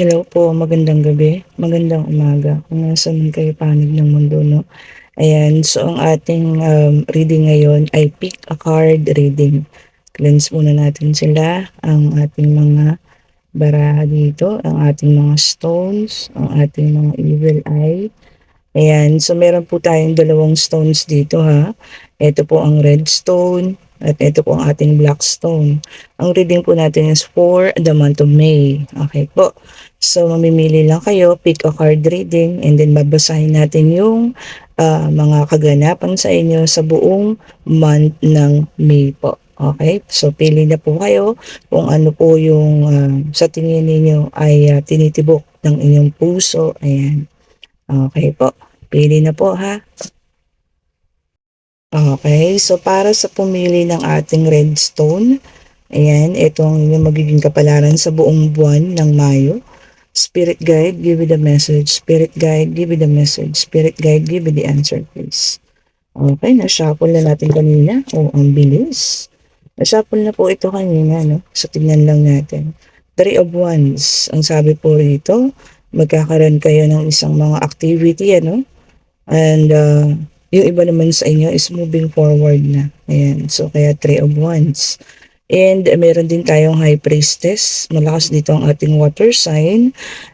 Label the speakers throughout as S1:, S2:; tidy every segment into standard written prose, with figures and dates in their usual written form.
S1: Hello po, magandang gabi, magandang umaga kung nasaan man kayo panig ng mundo 'no. Ayan, so ang ating, reading ngayon ay pick a card reading. Cleanse muna natin sila, ang ating mga baraha dito, ang ating mga stones, ang ating mga evil eye. Ayan, so meron po tayong dalawang stones dito ha. Ito po ang red stone at ito po ang ating black stone. Ang reading po natin is for the month of May. Okay po. So mamimili lang kayo, pick a card reading and then babasahin natin yung mga kaganapan sa inyo sa buong month ng May po. Okay? So pili na po kayo kung ano po yung sa tingin ninyo ay tinitibok ng inyong puso. Ayan. Okay po, pili na po ha. Okay, so para sa pumili ng ating redstone, ayan, ito ang inyong magiging kapalaran sa buong buwan ng Mayo. Spirit guide, give me the message. Spirit guide, give me the message. Spirit guide, give me the answer, please. Okay, na-shuffle na natin kanina. Oh, ang bilis. Na-shuffle na po ito kanina, no? So, tingnan lang natin. Three of Wands. Ang sabi po rito, magkakaroon kayo ng isang mga activity, ano? And yung iba naman sa inyo is moving forward na. Ayan. So, kaya Three of Wands. And meron din tayong High Priestess. Malakas dito ang ating water sign.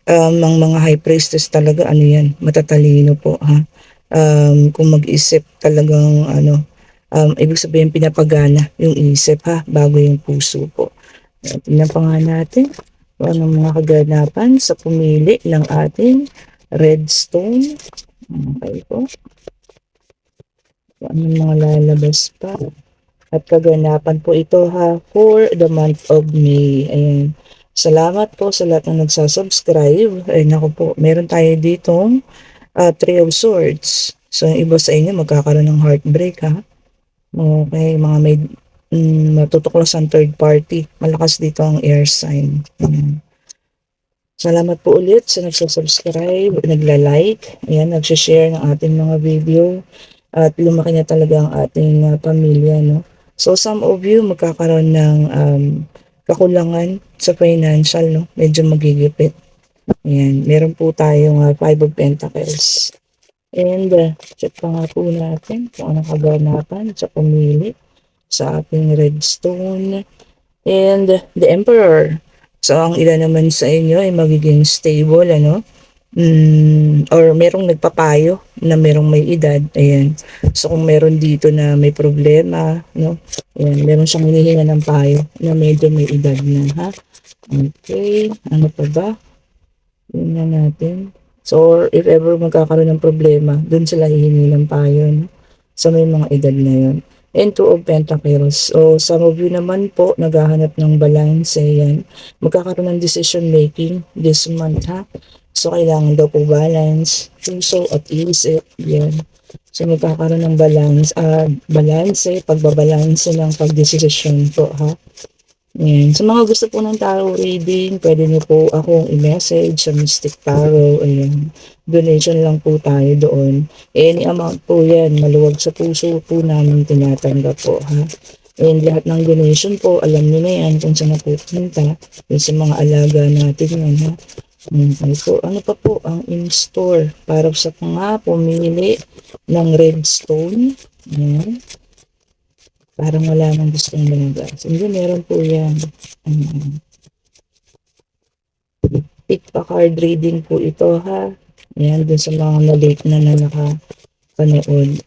S1: Ang mga High Priestess talaga, ano yan, matatalino po ha. Kung mag-isip talagang ano, ibig sabihin pinapagana yung isip ha, bago yung puso po. Tingnan pa nga natin kung anong mga kaganapan sa pumili ng ating redstone. Okay po. Kung anong mga lalabas pa. At kaganapan po ito ha for the month of May. Ayan. Salamat po sa lahat ng nagsasubscribe. Ay naku po, meron tayo ditong Three of Swords. So yung iba sa inyo magkakaroon ng heartbreak ha. Okay, mga may matutuklasan third party. Malakas dito ang air sign. Ayan. Salamat po ulit sa nagsasubscribe, nagla-like, ayan, nagsha-share ng ating mga video at lumaki na talaga ang ating pamilya, no? So some of you magkakaroon ng kakulangan sa financial, no? Medyo magigipit. Ayan, meron po tayong Five of Pentacles. And check pa nga po natin kung anong kaganapan sa pumili sa ating redstone. And the Emperor. So, ang ilan naman sa inyo ay magiging stable, ano? Or merong nagpapayo na merong may edad. Ayan. So, kung meron dito na may problema, no? Ayan, meron siyang hinihinga ng payo na medyo may edad na, ha? Okay. Ano pa ba? Tingnan natin. So, if ever magkakaroon ng problema, dun sila hihingi ng payo, no? Sa may mga edad na yun. And Two of Pentacles. So, some of you naman po, naghahanap ng balance, yan. Magkakaroon ng decision making this month, ha? So, kailangan daw po balance, puso at isip, yan. So, magkakaroon ng balance, pagbabalanse ng pagdesisyon po, ha? Yan. Sa mga gusto po ng tarot reading, pwede niyo po akong i-message sa Mystic Tarot. Ayan. Donation lang po tayo doon. Any amount po yan, maluwag sa puso po namin tinatanggap po, ha. And lahat ng donation po, alam niyo na yan kung saan napupunta. Yung sa mga alaga natin yan, ha. So, ano pa po ang in-store para sa mga pumili ng redstone. Ayan. Parang wala nang gustong lumabas. Hindi, meron po yan. Pick a card reading po ito ha. Ayan, dun sa mga na-late na nakapanood.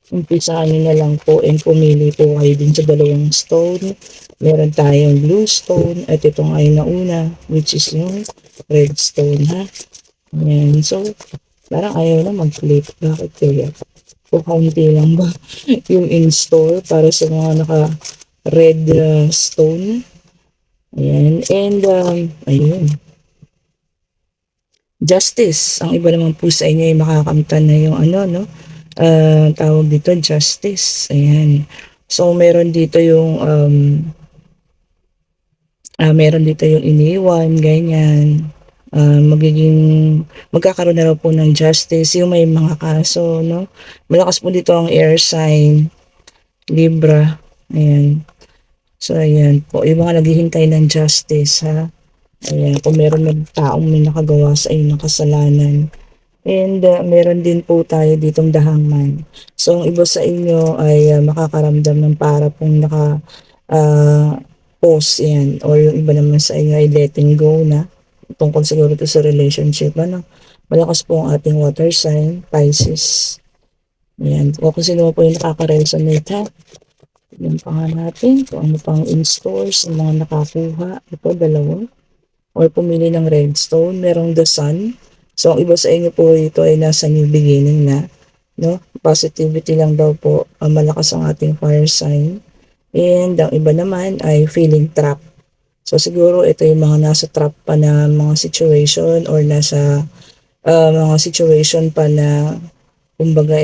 S1: Umpisahan nyo na lang po and pumili po kayo din sa dalawang stone. Meron tayong blue stone at itong ay nauna, which is yung red stone ha. Ayan, so parang ayaw na mag-flip. Bakit kaya? O kaunti lang ba yung in-store para sa mga naka-red stone. Ayan. And, ayun. Justice. Ang iba naman po sa inyo ay makakamtan na yung ano, no? Tawag dito, justice. Ayan. So, meron dito yung, meron dito yung iniwan, ganyan. Magkakaroon na raw po ng justice, yung may mga kaso, no? Malakas po dito ang air sign, Libra. Ayan. So, ayan po. Yung mga naghihintay ng justice, ha? Ayan, kung meron ng taong may nakagawa sa inyo ng kasalanan. And meron din po tayo ditong The Hangman. So, ang iba sa inyo ay makakaramdam ng para pong pause yan. Or yung iba naman sa inyo ay letting go na. Tungkol siguro to sa relationship. Ano? Malakas po ang ating water sign, Pisces. Ayan. O kung sino po yung nakaka-resonate ha. Tignan pa nga natin kung ano pang in store sa mga nakakuha. Ito, dalawa. Or pumili ng redstone. Merong the sun. So, ang iba sa inyo po ito ay nasa new beginning na. No? Positivity lang daw po. Malakas ang ating fire sign. And ang iba naman ay feeling trapped. So, siguro ito yung mga nasa trap pa na mga situation or nasa mga situation pa na kumbaga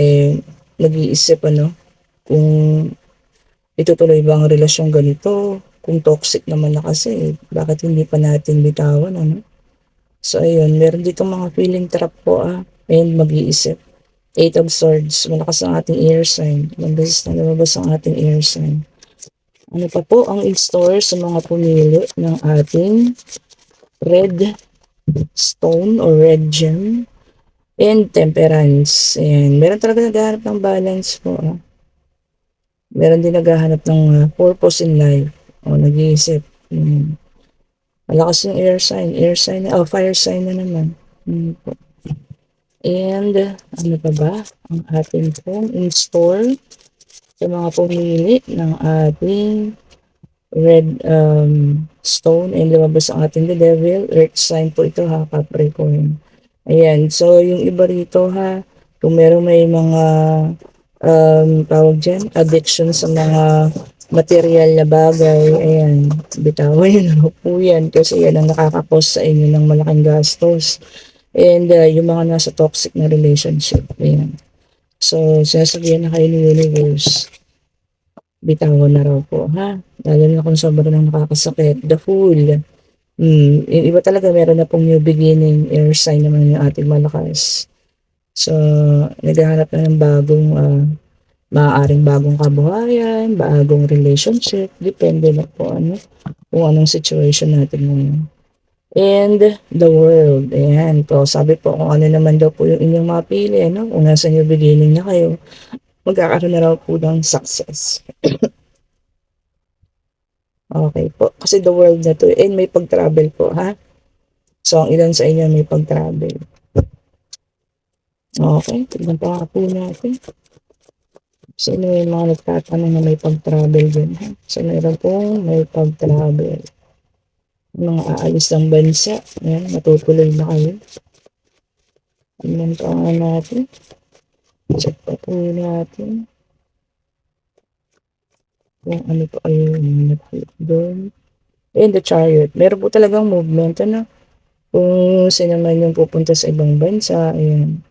S1: nag-iisip ano kung itutuloy ba ang relasyon ganito, kung toxic naman na kasi, bakit hindi pa natin bitawan, ano? So, ayun, meron dito mga feeling trap po, and mag-iisip. Eight of Swords, malakas ang ating air sign. Ilang beses na lumabas ang ating air sign. Ano pa po ang in-store sa mga pumili ng ating red stone or red gem and temperance. Ayan, meron talaga naghahanap ng balance po, Meron din naghahanap ng purpose in life. O, nag-iisip. Malakas yung air sign, fire sign na naman. Po. And, ano pa ba? Ang ating pong in-store sa mga pumili ng ating red stone and lumabas ang ating the devil. Earth sign po ito ha, Capricorn. Ayan, so yung iba rito ha, kung meron may mga tawag dyan, addiction sa mga material na bagay, ayan, bitawan yun na po yan kasi yan ang nakakapos sa inyo ng malaking gastos. And yung mga nasa toxic na relationship, ayan. So, sinasabihan na kayo ni universe, bitawan na raw po, ha? Lalo na kung sobrang nakakasakit. The Fool. Yung iba talaga meron na pong new beginning, air sign naman yung ating malakas. So, naghahanap na ng bagong, maaaring bagong kabuhayan, bagong relationship, depende na po kung anong situation natin ngayon. And the world, ayan po, sabi po kung ano naman daw po yung inyong mapili, kung nasa new beginning na kayo, magkakaroon na raw po ng success. Okay po. Kasi the world na to, and may pag-travel po, ha? So, ang ilan sa inyo may pag-travel. Okay, tignan pa nga po natin. Sino yung mga nagtatanong na may pag-travel din, ha? So, meron pong may pag-travel. Mga aalis ng bansa, ayan, matutuloy na kayo. Tignan pa nga natin. Check pa po natin. Kung ano pa kayo doon. And the chariot. Meron po talagang movement, Kung sino man yung pupunta sa ibang bansa, ayan,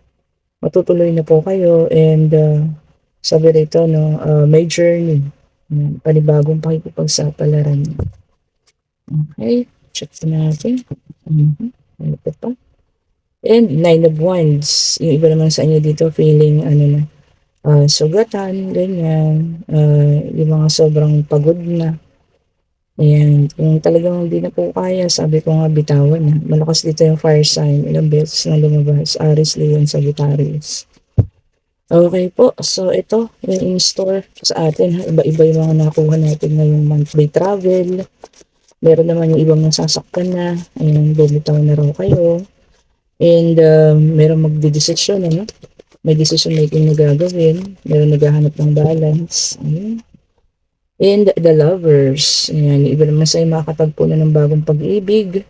S1: matutuloy na po kayo. And sabi rito, may journey. Ayan, panibagong pakikipagsapalaran. Okay, check po natin. Ito pa. And Nine of Wands. Yung iba naman sa inyo dito feeling, sugatan, ganyan. Yung mga sobrang pagod na. Ayan, kung talagang hindi na po kaya, sabi ko nga bitawan na. Malakas dito yung fire sign. Ilang beses na lumabas. Aries, Leon, Sagittarius. Okay po. So, ito yung in-store sa atin. Iba-iba yung mga nakuha natin ngayong monthly travel. Meron naman yung ibang nasasaktan na. Ayan, bumitaw na raw kayo. And meron magdidesisyon, May decision making na gagawin. Meron naghahanap ng balance. Ayan. And the lovers, ayan, iba naman sa'yo makakatagpo na ng bagong pag-ibig,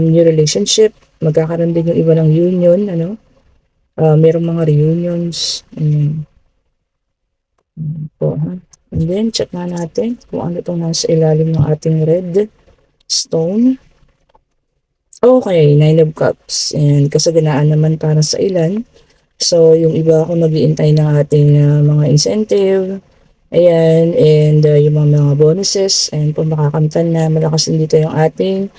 S1: new relationship, magkakaroon din yung iba ng union, merong mga reunions, ayan. Po, ha? And then, check na natin kung ano itong nasa ilalim ng ating red stone. Okay, Nine of Cups, ayan, kasaganaan naman para sa ilan. So, yung iba kung nag-iintay ng ating mga incentive, ayan, and yung mga bonuses, and po makakamtan na malakas din dito yung ating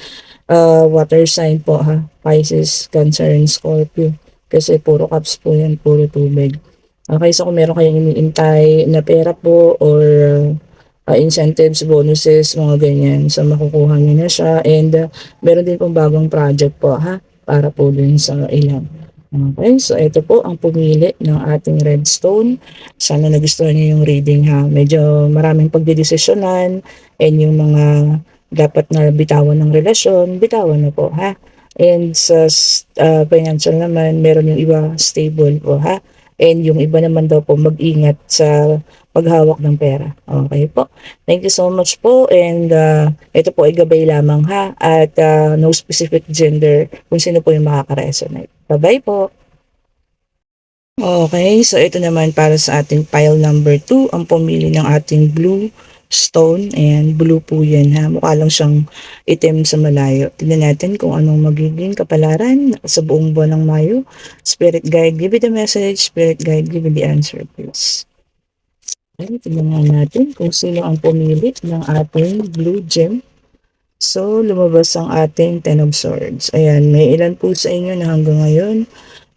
S1: water sign po, ha? Pisces, Cancer, and Scorpio. Kasi puro cups po yan, puro tubig. Okay, so kung meron kayong iniintay na pera po or incentives, bonuses, mga ganyan. So, makukuha niyo na siya. And meron din pong bagong project po ha, para po dun sa ilang. Okay, so ito po ang pumili ng ating Redstone. Sana nagustuhan niyo yung reading ha. Medyo maraming pagdidesisyonan and yung mga dapat na bitawan ng relasyon, bitawan na po ha. And sa financial naman, meron yung iba stable po ha. And yung iba naman daw po mag-ingat sa paghawak ng pera. Okay po. Thank you so much po and ito po ay gabay lamang ha at no specific gender kung sino po yung makaka-resonate. Bye-bye po. Okay, so ito naman para sa ating pile number 2, ang pumili ng ating blue stone. Ayan, blue po yan ha. Mukha lang siyang itim sa malayo. Tignan natin kung anong magiging kapalaran sa buong buwan ng Mayo. Spirit guide, give me the message. Spirit guide, give me the answer, please. Okay, tignan nga natin kung sino ang pumili ng ating blue gem. So, lumabas ang ating Ten of Swords. Ayan, may ilan po sa inyo na hanggang ngayon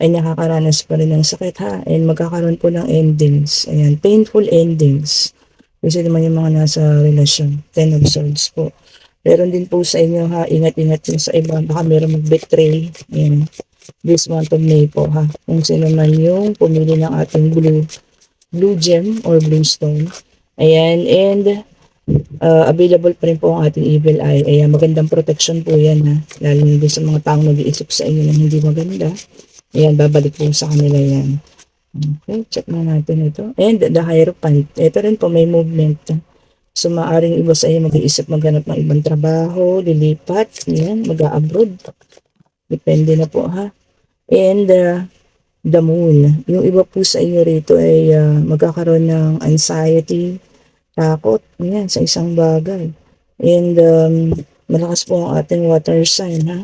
S1: ay nakakaranas pa rin ng sakit ha. And magkakaroon po ng endings. Ayan, painful endings. Kasi naman yung mga nasa relasyon. Ten of Swords po. Meron din po sa inyo ha, ingat-ingat yung sa iba. Baka meron mag-betray. Ayan, this month of May po ha. Kung sino man yung pumili ng ating blue gem or blue stone. Ayan, and available pa rin po ang ating evil eye. Ayan, magandang protection po yan ha. Lalo na din sa mga taong nag-iisip sa inyo ng hindi maganda. Ayan, babalik po sa kanila yan. Okay, check na natin ito. And the Hierophant. Ito rin po may movement. So, maaring iba sa inyo mag-iisip maghanap ng ibang trabaho, lilipat, ayan, mag-a-abroad. Depende na po ha. And the moon. Yung iba po sa inyo rito ay magkakaroon ng anxiety, takot, yan, sa isang bagay. And malakas po ang ating water sign, ha?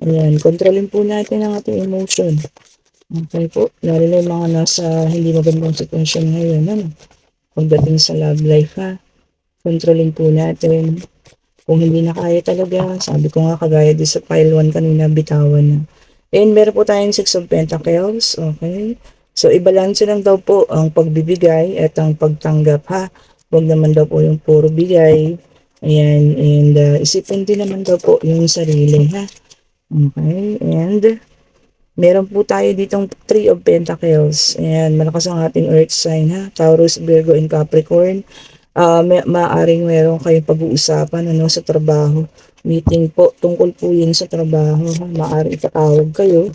S1: Ayan, kontrolin po natin ang ating emotion. Okay po, lalo na yung mga nasa hindi magandang sitwasyon ngayon, ano? Pagdating sa love life, ha? Kontrolin po natin. Kung hindi na kaya talaga, sabi ko nga kagaya din sa pile 1 kanina, bitawan na. And meron po tayong 6 of Pentacles, okay? So, ibalanse lang daw po ang pagbibigay at ang pagtanggap, ha? Huwag naman daw po yung puro bigay. Ayan, and isipin din naman daw po yung sarili, ha? Okay, and meron po tayo ditong 3 of Pentacles. Ayan, malakas ang ating earth sign, ha? Taurus, Virgo, and Capricorn. Maaring meron kayong pag-uusapan ano, sa trabaho. Meeting po, tungkol po yun sa trabaho. Maaring itatawag kayo.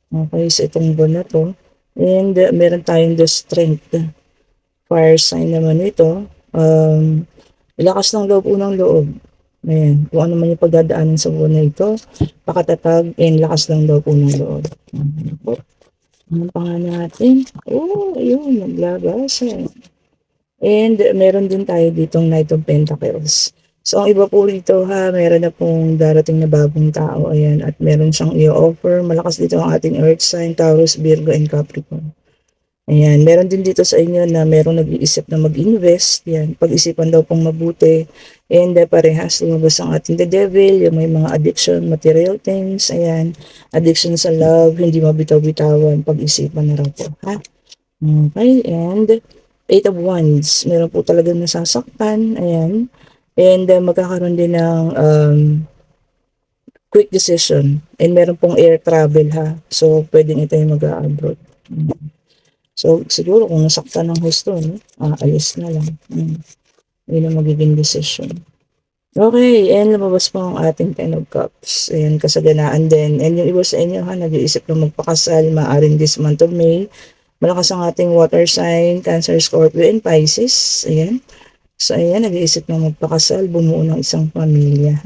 S1: Okay, sa itong buwan na to. And meron tayong the strength. Fire sign naman ito. Lakas ng loob, unang loob. Ayan, kung ano man yung pagdadaanan sa buwan na ito, pakatatag and lakas ng loob, unang loob. Ano pa nga natin? Oh, ayun, naglabas. And meron din tayo ditong Knight of Pentacles. So, ang iba po rito ha, meron na pong darating na bagong tao. Ayan, at meron siyang i-offer. Malakas dito ang ating Earth sign, Taurus, Virgo, and Capricorn. Ayan, meron din dito sa inyo na merong nag-iisip na mag-invest. Yan, pag-isipan daw pong mabuti. And parehas, lumabas ang ating the devil, yung may mga addiction, material things. Ayan, addiction sa love, hindi mabitaw-bitawan, pag-isipan na raw po. Ha? Okay, and 8 of Wands. Meron po talagang nasasaktan. Ayan. And magkakaroon din ng quick decision. And meron pong air travel ha. So, pwedeng ito yung mag-abroad. So, siguro kung nasaktan ng husto, no? Alis na lang. Yun ang magiging decision. Okay, and lumabas po ang ating Ten of Cups. Ayan, kasaganaan din. And yung iba sa inyo ha, nag-iisip na magpakasal, maaring this month of May. Malakas ang ating water sign, Cancer, Scorpio, and Pisces. Ayan. So, ayan, nag-iisip na magpakasal, bumuo ng isang pamilya.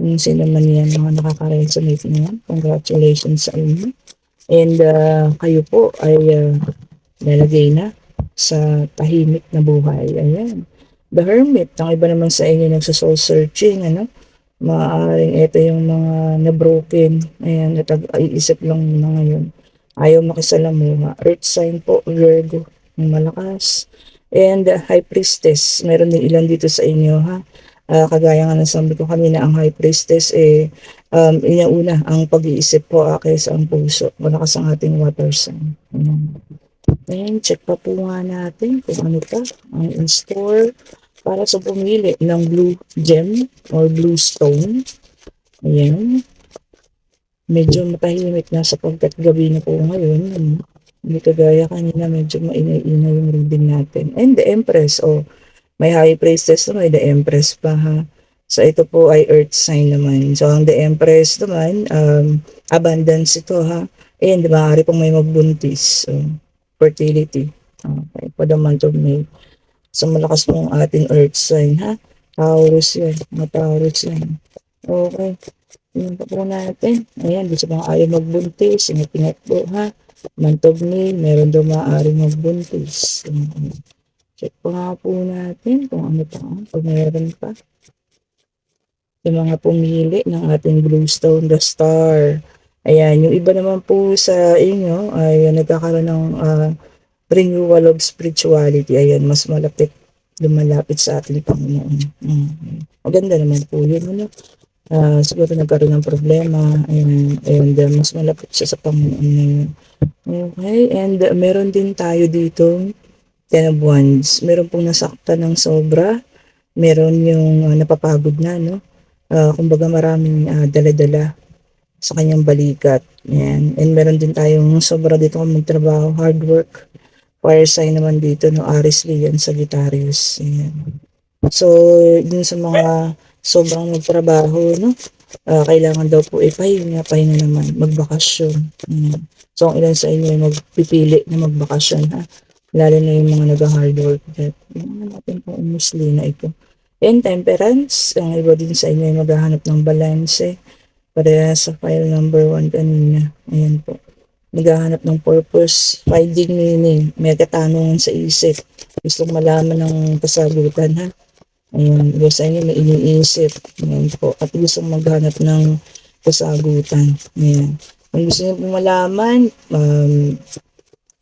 S1: Yung sino man yan, mga nakaka-resonate niyan. Congratulations sa inyo. And kayo po ay nalagay na sa tahimik na buhay. Ayan. The Hermit, ang iba naman sa inyo nagsa-soul searching, ano? Maaaring ito yung mga na-broken. Ayan, natag-iisip lang na ngayon. Ayaw makisalamuha. Earth sign po, Virgo, yung malakas. And High Priestess, meron din ilan dito sa inyo ha. Kagaya nga ng sabi ko kanina, ang High Priestess inauna ang pag-iisip po kaysa ang puso. Malakas ang ating water sign. Ayan, check pa po nga natin kung ano pa ang in store para sa pumili ng blue gem or blue stone. Ayan. Medyo matahimik na sapagkat gabi na po ngayon. Hindi kagaya kanina, medyo maingay-ingay yung reading natin. And the Empress, may High Priestess na, may the Empress pa ha. So ito po ay Earth sign naman. So ang the Empress naman, abundance ito ha. And maaari pong may magbuntis. So, fertility. Okay, for the month of May. So malakas po ang ating Earth sign ha. Taurus yan. Mga Taurus yan. Okay. Yun pa po natin. Ayan, gusto mga ayaw magbuntis. Ingat-ingat po ha. Month of May, meron daw maaaring magbuntis. Check po nga po natin kung ano pa. Kung meron pa. Yung mga pumili ng ating Bluestone, the Star. Ayan, yung iba naman po sa inyo ay nagkakaroon ng renewal of spirituality. Ayan, mas lumalapit sa ating Panginoon. Maganda naman po yun. Ano? Siguro nagkaroon ng problema. And mas malapit siya sa Panginoon ngayon. Okay, and meron din tayo dito Ten of Wands. Meron pong nasaktan ng sobra. Meron yung napapagod na, no? Kumbaga maraming dala-dala sa kanyang balikat. Yan. And meron din tayong sobra dito kung magtrabaho, hard work. Fire sign naman dito, no? Aries, Leo, Sagittarius. Yan. So, dun sa mga sobrang magtrabaho, no? Kailangan daw po pahinga naman, magbakasyon. So, ang ilan sa inyo ay magpipili na magbakasyon, ha? Lalo na yung mga nag-hard work. Yung natin po umusli na ito. And temperance, ang iba din sa inyo ay maghahanap ng balance. Pareha sa file number 1 kanina. Ayan po. Naghahanap ng purpose, finding meaning, may katanungan sa isip. Gustong malaman ng kasagutan, ha? Ayan, iba sa inyo may iniisip. Ayan po. At gustong maghanap ng kasagutan. Ayan. Kung gusto niyo po malaman,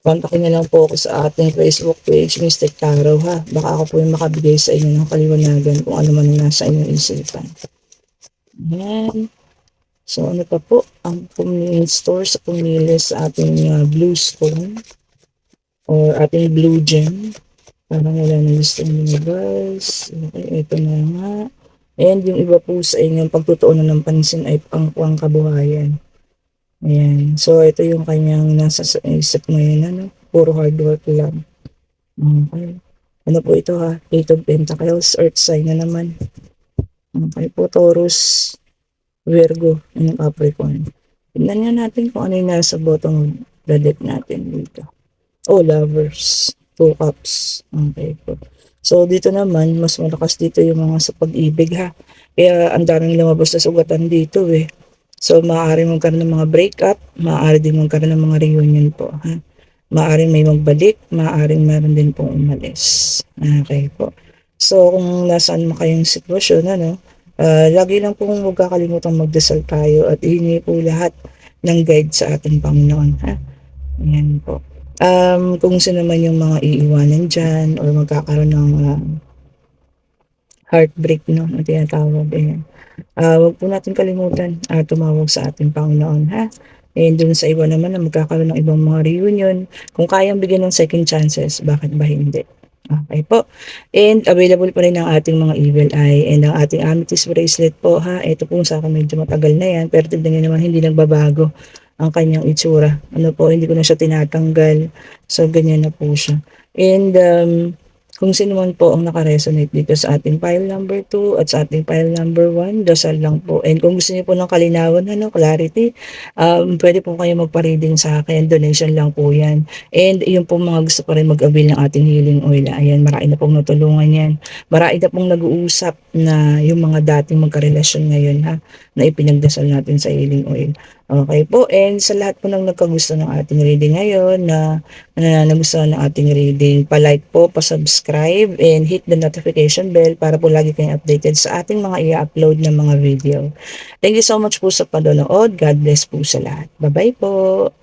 S1: kontakin niyo lang po ako sa ating Facebook page, Mystic Tarot ha. Baka ako po yung makabigay sa inyo ng kaliwanagan kung ano man nasa inyong isipan. Ayan. So ano pa po ang store sa pumili sa ating blue stone or ating blue gem. Parang wala na gusto nyo guys. Okay, ito na nga. And yung iba po sa inyong pagtutuunan ng pansin ay pangkuang kabuhayan. Ayan. So, ito yung kanyang nasa isip ngayon. Ano? Puro hard work lang. Okay. Ano po ito ha? Eight of Pentacles, Earth sign na naman. Okay po, Taurus, Virgo, and Capricorn. Tignan nga natin kung ano yung nasa bottom of the deck natin dito. Lovers. 2 cups. Okay po. So, dito naman, mas malakas dito yung mga sa pag-ibig ha. Kaya, ang daming lumabas na sugatan dito eh. So, maaaring magkaroon ng mga breakup, maaari din magkaroon ng mga reunion po ha. Maaaring may magbalik, maaaring meron din pong umalis. Okay po. So, kung nasaan mo kayong sitwasyon, lagi lang pong huwag kakalimutan magdasal tayo at ihingi po lahat ng guide sa ating Panginoon ha. Ayan po. Kung sino man yung mga iiwanan dyan or magkakaroon ng heartbreak, no, na tinatawag, wag po natin kalimutan tumawag sa ating Panginoon, ha? And dun sa iba naman na magkakaroon ng ibang mga reunion, kung kayang bigyan ng second chances, bakit ba hindi? Okay po. And available pa rin ang ating mga evil eye and ang ating amethyst bracelet po ha. Ito po sa akin medyo matagal na yan pero tignan nyo naman hindi nagbabago ang kanyang itsura. Ano po, hindi ko na siya tinatanggal. So ganyan na po siya. And kung sino man po ang nakaresonate dito sa ating file number 2 at sa ating file number 1, dasal lang po. And kung gusto niyo po ng kalinawan, clarity, pwede po kayo magpa-reading sa akin. Donation lang po yan. And yung po mga gusto pa rin mag-avail ng ating healing oil. Ayan, marami na pong natulungan yan. Marami na pong nag-uusap na yung mga dating magkarelasyon ngayon na ipinagdasal natin sa healing oil. Okay po, and sa lahat po ng nagkagusto ng ating reading ngayon na nagustuhan ng ating reading, pa-like po, pa-subscribe, and hit the notification bell para po lagi kayong updated sa ating mga i-upload na mga video. Thank you so much po sa panonood. God bless po sa lahat. Bye-bye po!